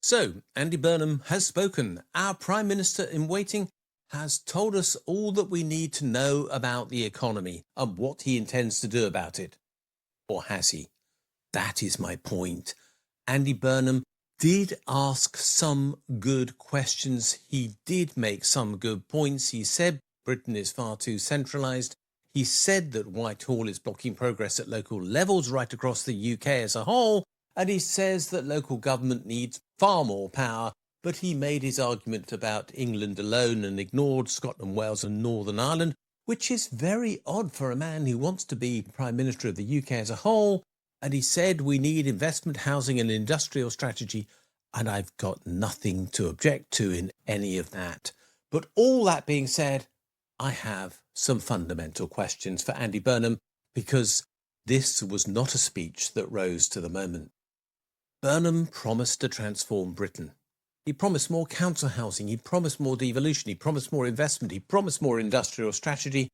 So, Andy Burnham has spoken. Our Prime Minister in waiting has told us all that we need to know about the economy and what he intends to do about it. Or has he? That is my point. Andy Burnham did ask some good questions. He did make some good points. He said Britain is far too centralised. He said that Whitehall is blocking progress at local levels right across the UK as a whole. And he says that local government needs far more power, but he made his argument about England alone and ignored Scotland, Wales and Northern Ireland, which is very odd for a man who wants to be Prime Minister of the UK as a whole. And he said we need investment, housing and industrial strategy, and I've got nothing to object to in any of that. But all that being said, I have some fundamental questions for Andy Burnham, because this was not a speech that rose to the moment. Burnham promised to transform Britain. He promised more council housing, he promised more devolution, he promised more investment, he promised more industrial strategy,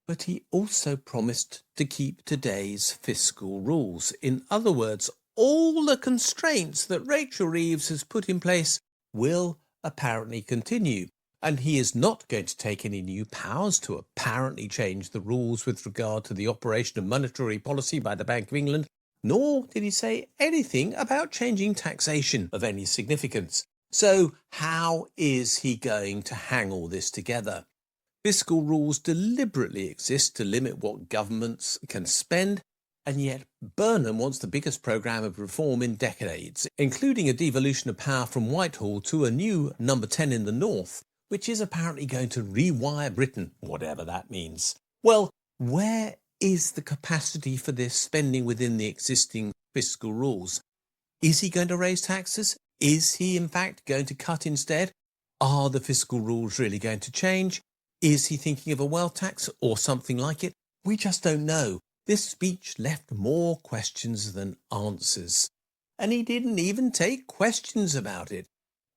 but he also promised to keep today's fiscal rules. In other words, all the constraints that Rachel Reeves has put in place will apparently continue, and he is not going to take any new powers to apparently change the rules with regard to the operation of monetary policy by the Bank of England, nor did he say anything about changing taxation of any significance. So how is he going to hang all this together? Fiscal rules deliberately exist to limit what governments can spend, and yet Burnham wants the biggest programme of reform in decades, including a devolution of power from Whitehall to a new number 10 in the north, which is apparently going to rewire Britain, whatever that means. Well, where is the capacity for this spending within the existing fiscal rules? Is he going to raise taxes? Is he in fact going to cut instead? Are the fiscal rules really going to change? Is he thinking of a wealth tax or something like it? We just don't know. This speech left more questions than answers. And he didn't even take questions about it.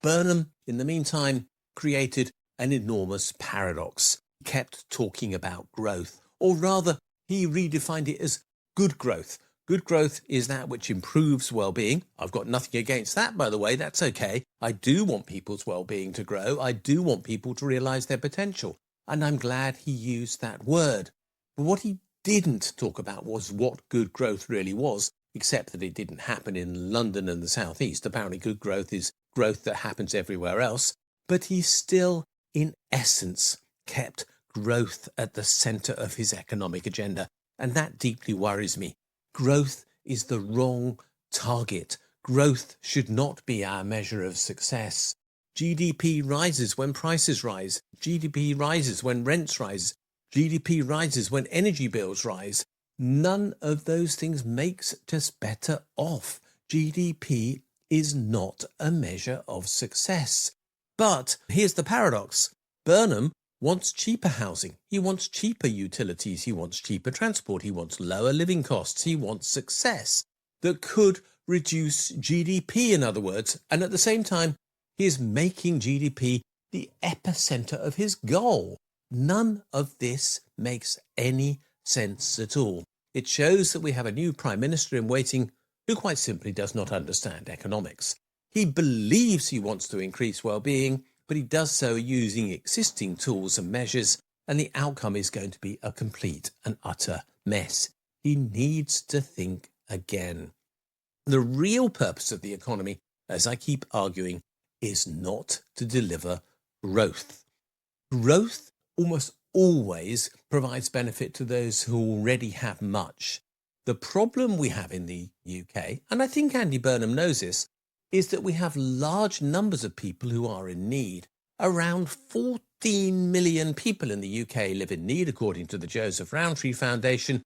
Burnham, in the meantime, created an enormous paradox. He kept talking about growth, or rather, he redefined it as good growth. Good growth is that which improves well-being. I've got nothing against that, by the way. That's okay. I do want people's well-being to grow. I do want people to realise their potential. And I'm glad he used that word. But what he didn't talk about was what good growth really was, except that it didn't happen in London and the South East. Apparently good growth is growth that happens everywhere else. But he still, in essence, kept growth at the centre of his economic agenda, and that deeply worries me. Growth is the wrong target. Growth should not be our measure of success. GDP rises when prices rise. GDP rises when rents rise. GDP rises when energy bills rise. None of those things makes us better off. GDP is not a measure of success. But here's the paradox. Burnham wants cheaper housing. He wants cheaper utilities. He wants cheaper transport. He wants lower living costs. He wants success that could reduce GDP, in other words. And at the same time, he is making GDP the epicenter of his goal. None of this makes any sense at all. It shows that we have a new Prime Minister in waiting who quite simply does not understand economics. He believes he wants to increase well-being, but he does so using existing tools and measures, and the outcome is going to be a complete and utter mess. He needs to think again. The real purpose of the economy, as I keep arguing, is not to deliver growth. Growth almost always provides benefit to those who already have much. The problem we have in the UK, and I think Andy Burnham knows this, is that we have large numbers of people who are in need. Around 14 million people in the UK live in need, according to the Joseph Rowntree Foundation.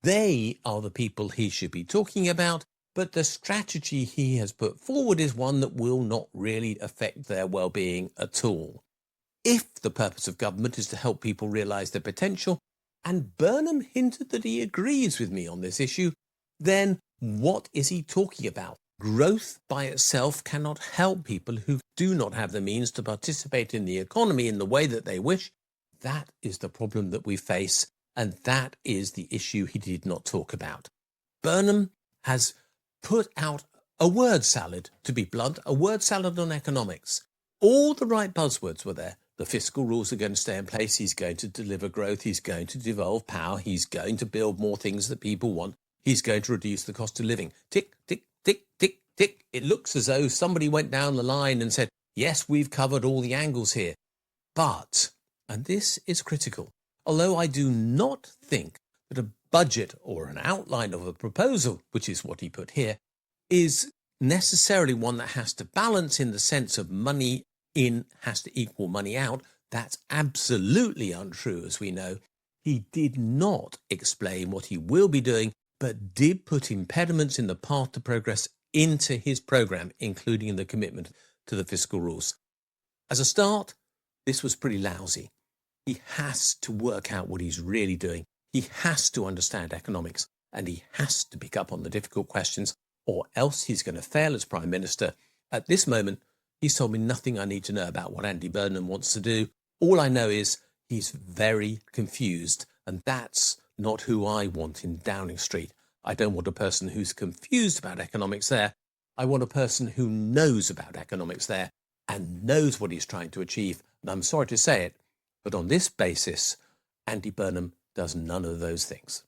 They are the people he should be talking about, but the strategy he has put forward is one that will not really affect their well-being at all. If the purpose of government is to help people realise their potential, and Burnham hinted that he agrees with me on this issue, then what is he talking about? Growth by itself cannot help people who do not have the means to participate in the economy in the way that they wish. That is the problem that we face, and that is the issue he did not talk about. Burnham has put out A word salad, to be blunt, a word salad on economics. All the right buzzwords were there. The fiscal rules are going to stay in place. He's going to deliver growth. He's going to devolve power. He's going to build more things that people want. He's going to reduce the cost of living. Tick, tick, tick, tick, tick. It looks as though somebody went down the line and said, yes, we've covered all the angles here. But, and this is critical, although I do not think that a budget or an outline of a proposal, which is what he put here, is necessarily one that has to balance in the sense of money in has to equal money out. That's absolutely untrue, as we know. He did not explain what he will be doing, but did put impediments in the path to progress into his programme, including the commitment to the fiscal rules. As a start, this was pretty lousy. He has to work out what he's really doing. He has to understand economics, and he has to pick up on the difficult questions, or else he's going to fail as Prime Minister. At this moment, he's told me nothing I need to know about what Andy Burnham wants to do. All I know is he's very confused, and that's not who I want in Downing Street. I don't want a person who's confused about economics there. I want a person who knows about economics there and knows what he's trying to achieve. And I'm sorry to say it, but on this basis, Andy Burnham does none of those things.